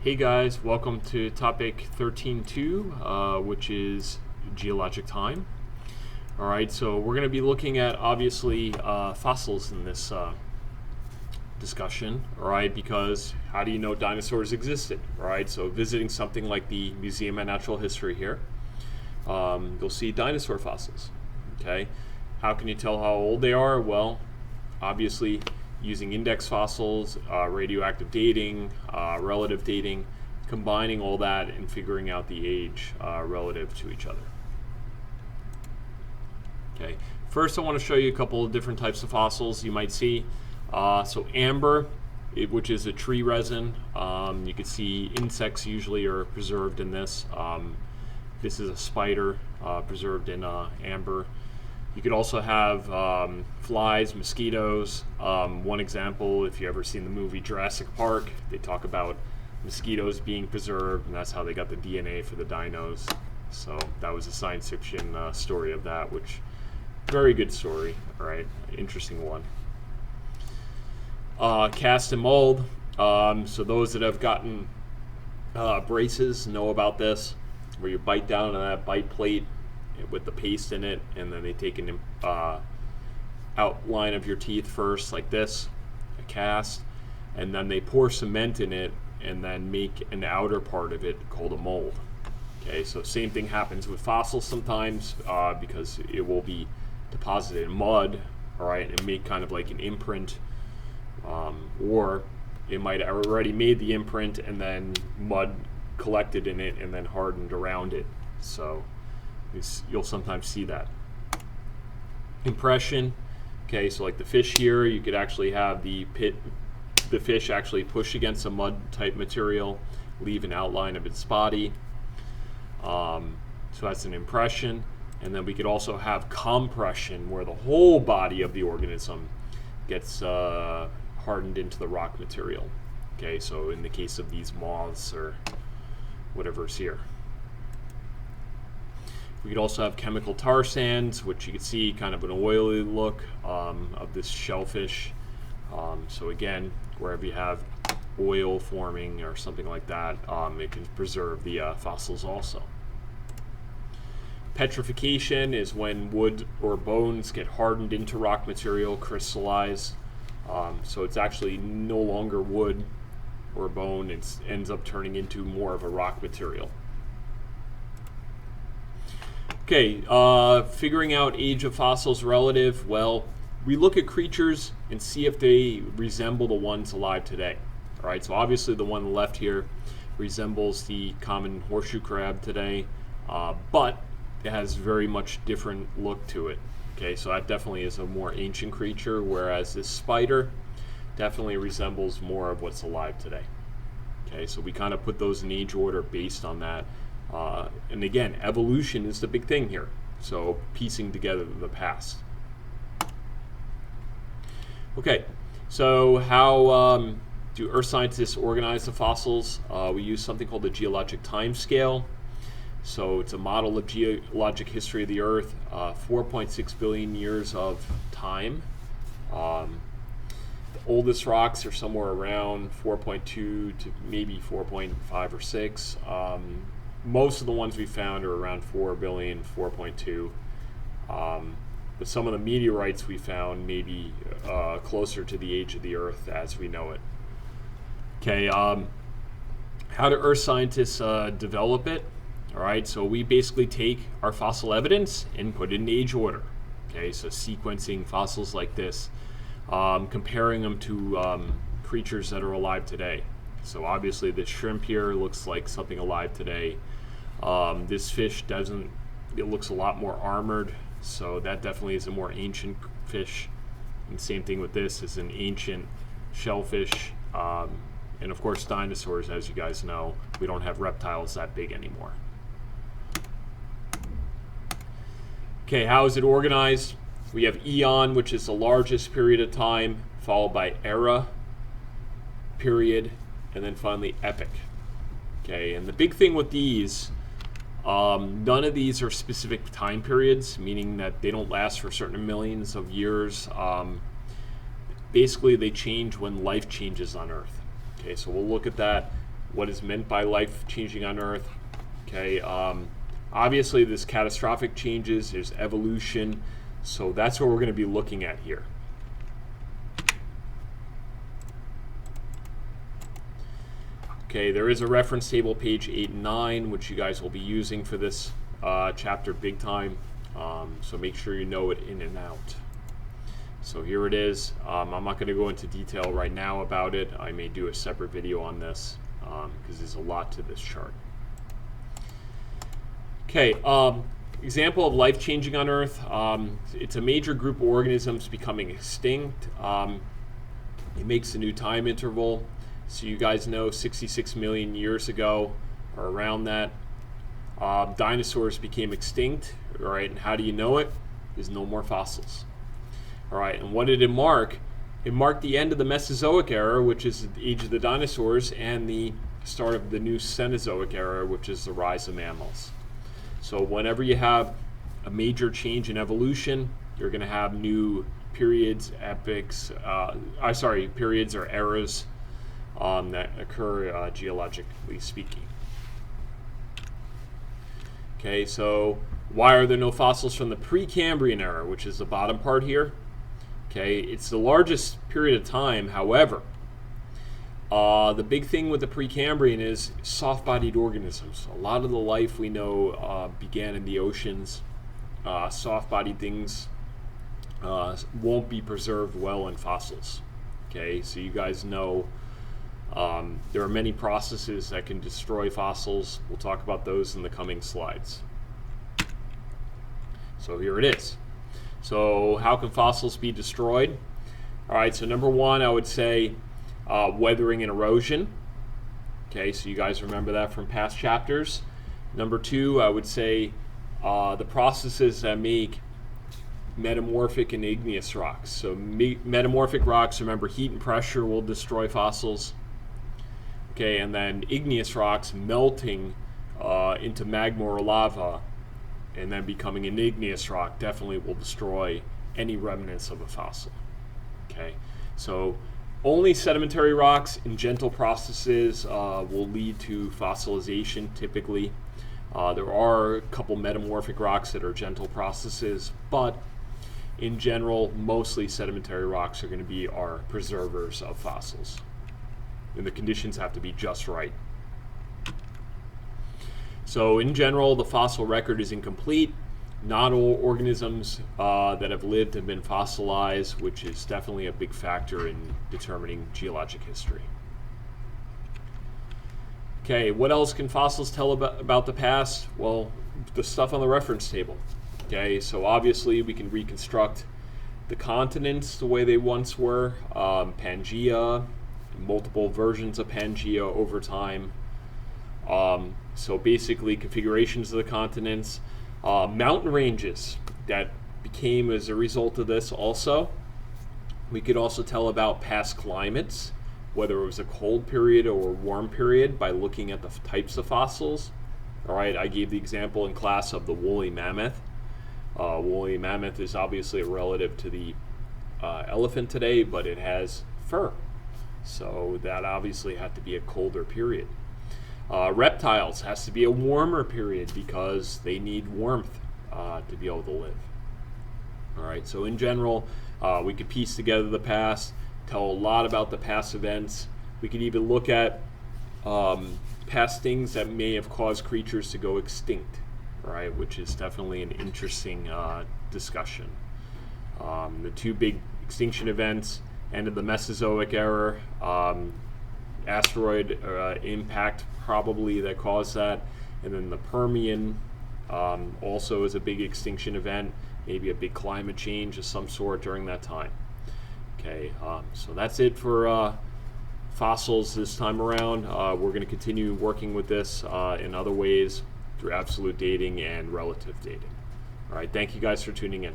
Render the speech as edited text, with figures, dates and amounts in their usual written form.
Hey guys, welcome to topic 13.2, which is geologic time. Alright, so we're going to be looking at obviously fossils in this discussion, alright, because how do you know dinosaurs existed, right? So visiting something like the Museum of Natural History here, you'll see dinosaur fossils, okay? How can you tell how old they are? Well, obviously using index fossils, radioactive dating, relative dating, combining all that and figuring out the age relative to each other. Okay, first I want to show you a couple of different types of fossils you might see. So amber, which is a tree resin. You can see insects usually are preserved in this. This is a spider preserved in amber. You could also have flies, mosquitoes. One example, if you've ever seen the movie Jurassic Park, they talk about mosquitoes being preserved, and that's how they got the DNA for the dinos. So that was a science fiction story of that, which, very good story, all right, interesting one. Cast and mold. So those that have gotten braces know about this, where you bite down on that bite plate with the paste in it, and then they take an outline of your teeth first, like this, a cast, and then they pour cement in it and then make an outer part of it called a mold. Okay, so same thing happens with fossils sometimes, because it will be deposited in mud, all right, and make kind of like an imprint, or it might have already made the imprint and then mud collected in it and then hardened around it. So you'll sometimes see that. Impression. Okay, so like the fish here, you could actually have the fish actually push against a mud type material, leave an outline of its body. So that's an impression. And then we could also have compression, where the whole body of the organism gets hardened into the rock material. Okay, so in the case of these moths or whatever's here. We could also have chemical tar sands, which you can see kind of an oily look of this shellfish. So again, wherever you have oil forming or something like that, it can preserve the fossils also. Petrification is when wood or bones get hardened into rock material, crystallize. So it's actually no longer wood or bone, it ends up turning into more of a rock material. Okay, figuring out age of fossils relative. Well, we look at creatures and see if they resemble the ones alive today. All right, so obviously the one on the left here resembles the common horseshoe crab today, but it has very much different look to it. Okay, so that definitely is a more ancient creature, whereas this spider definitely resembles more of what's alive today. Okay, so we kind of put those in age order based on that. And again, evolution is the big thing here. So piecing together the past. Okay, so how do earth scientists organize the fossils? We use something called the Geologic Time scale. So it's a model of geologic history of the earth, 4.6 billion years of time. The oldest rocks are somewhere around 4.2 to maybe 4.5 or 6. Most of the ones we found are around 4 billion, 4.2. But some of the meteorites we found may be closer to the age of the Earth as we know it. Okay, how do earth scientists develop it? All right, so we basically take our fossil evidence and put it in age order. Okay, so sequencing fossils like this, comparing them to creatures that are alive today. So obviously this shrimp here looks like something alive today. This fish doesn't, it looks a lot more armored, so that definitely is a more ancient fish. And same thing with this, is an ancient shellfish. And of course dinosaurs, as you guys know, we don't have reptiles that big anymore. Okay, how is it organized? We have eon, which is the largest period of time, followed by era, period, and then finally epoch. Okay, and the big thing with these, none of these are specific time periods, meaning that they don't last for certain millions of years. Basically, they change when life changes on Earth. Okay, so we'll look at that what is meant by life changing on Earth. Okay, obviously there's catastrophic changes, there's evolution, so that's what we're going to be looking at here. Okay, there is a reference table, page 8 and 9, which you guys will be using for this chapter big time, so make sure you know it in and out. So here it is. I'm not going to go into detail right now about it. I may do a separate video on this because there's a lot to this chart. Okay, example of life changing on Earth. It's a major group of organisms becoming extinct. It makes a new time interval. So you guys know 66 million years ago, or around that, dinosaurs became extinct. All right, and how do you know it? There's no more fossils. All right, and what did it mark? It marked the end of the Mesozoic era, which is the age of the dinosaurs, and the start of the new Cenozoic era, which is the rise of mammals. So whenever you have a major change in evolution, you're going to have new periods, periods or eras that occur geologically speaking. Okay, so why are there no fossils from the Precambrian era, which is the bottom part here? Okay, it's the largest period of time. However, the big thing with the Precambrian is soft-bodied organisms. A lot of the life we know began in the oceans. Soft-bodied things won't be preserved well in fossils. Okay, so you guys know there are many processes that can destroy fossils. We'll talk about those in the coming slides. So here it is. So how can fossils be destroyed? All right, so number one, I would say weathering and erosion. Okay, so you guys remember that from past chapters. Number two, I would say the processes that make metamorphic and igneous rocks. So metamorphic rocks, remember, heat and pressure will destroy fossils. Okay, and then igneous rocks melting into magma or lava and then becoming an igneous rock definitely will destroy any remnants of a fossil. Okay, so only sedimentary rocks in gentle processes will lead to fossilization typically. There are a couple metamorphic rocks that are gentle processes, but in general, mostly sedimentary rocks are going to be our preservers of fossils. And the conditions have to be just right. So in general, the fossil record is incomplete. Not all organisms that have lived have been fossilized, which is definitely a big factor in determining geologic history. Okay, what else can fossils tell about the past? Well, the stuff on the reference table. Okay, so obviously we can reconstruct the continents the way they once were, Pangea, multiple versions of Pangea over time. So basically configurations of the continents, mountain ranges that became as a result of this also. We could also tell about past climates, whether it was a cold period or a warm period, by looking at the types of fossils. All right, I gave the example in class of the woolly mammoth. Woolly mammoth is obviously a relative to the elephant today, but it has fur. So that obviously had to be a colder period. Reptiles has to be a warmer period because they need warmth to be able to live. All right, so in general, we could piece together the past, tell a lot about the past events. We could even look at past things that may have caused creatures to go extinct, right? Which is definitely an interesting discussion. The two big extinction events, end of the Mesozoic era, asteroid impact probably that caused that, and then the Permian also is a big extinction event, maybe a big climate change of some sort during that time. Okay, so that's it for fossils this time around. We're going to continue working with this in other ways through absolute dating and relative dating. All right, thank you guys for tuning in.